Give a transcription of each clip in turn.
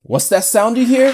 What's that sound you hear?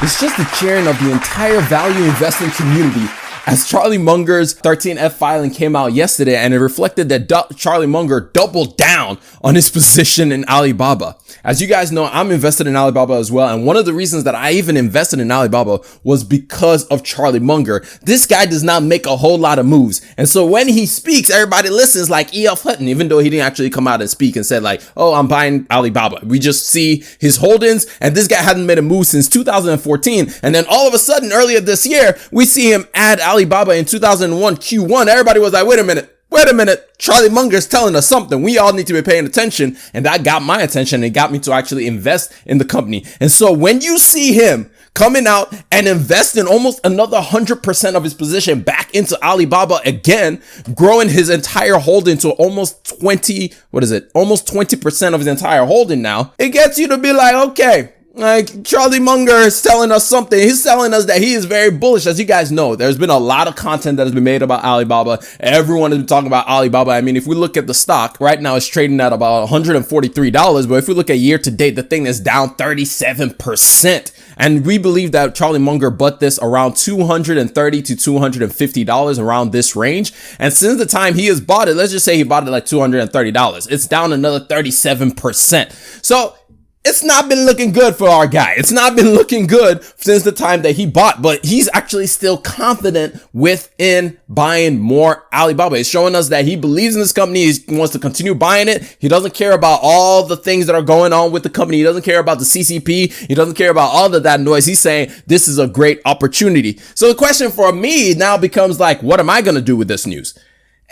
It's just the cheering of the entire value investing community as Charlie Munger's 13F filing came out yesterday, and it reflected that Charlie Munger doubled down on his position in Alibaba. As you guys know, I'm invested in Alibaba as well, and one of the reasons that I even invested in Alibaba was because of Charlie Munger. This guy does not make a whole lot of moves, and so when he speaks, everybody listens like E.F. Hutton, even though he didn't actually come out and speak and said like, oh, I'm buying Alibaba. We just see his holdings, and this guy hadn't made a move since 2014, and then all of a sudden, earlier this year, we see him add Alibaba in 2001 Q1. Everybody was like, wait a minute, Charlie Munger's telling us something. We all need to be paying attention. And that got my attention and got me to actually invest in the company. And so when you see him coming out and invest in almost another 100% of his position back into Alibaba again, growing his entire holding to almost 20% of his entire holding now, it gets you to be like, okay, like Charlie Munger is telling us something. He's telling us that he is very bullish. As you guys know, there's been a lot of content that has been made about Alibaba. Everyone has been talking about Alibaba. I mean, if we look at the stock right now, it's trading at about $143. But if we look at year to date, the thing is down 37%. And we believe that Charlie Munger bought this around $230 to $250, around this range. And since the time he has bought it, let's just say he bought it like $230. It's down another 37%. So it's not been looking good for our guy. It's not been looking good since the time that he bought, but he's actually still confident within buying more Alibaba. It's showing us that he believes in this company. He wants to continue buying it. He doesn't care about all the things that are going on with the company. He doesn't care about the CCP. He doesn't care about all of that noise. He's saying this is a great opportunity. So the question for me now becomes like, what am I going to do with this news?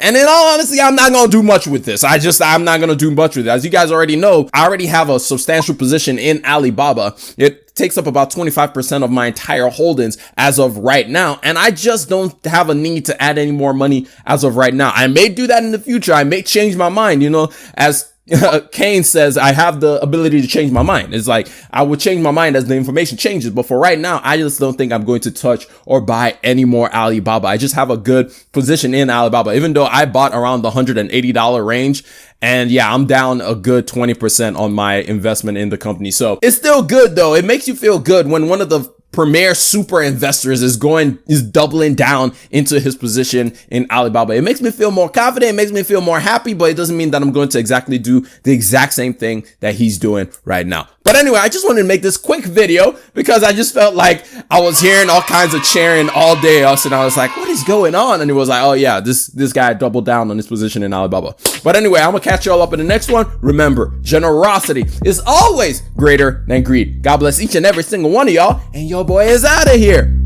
And in all honesty, I'm not going to do much with this. I'm not going to do much with it. As you guys already know, I already have a substantial position in Alibaba. It takes up about 25% of my entire holdings as of right now. And I just don't have a need to add any more money as of right now. I may do that in the future. I may change my mind, as Kane says, I have the ability to change my mind. It's like, I will change my mind as the information changes. But for right now, I just don't think I'm going to touch or buy any more Alibaba. I just have a good position in Alibaba, even though I bought around the $180 range. And yeah, I'm down a good 20% on my investment in the company. So it's still good though. It makes you feel good when one of the premier super investors is doubling down into his position in Alibaba. It makes me feel more confident. It makes me feel more happy, but it doesn't mean that I'm going to exactly do the exact same thing that he's doing right now. But anyway, I just wanted to make this quick video because I just felt like I was hearing all kinds of cheering all day. And I was like, what is going on? And it was like, oh yeah, this guy doubled down on his position in Alibaba. But anyway, I'm going to catch you all up in the next one. Remember, generosity is always greater than greed. God bless each and every single one of y'all. And your boy is out of here.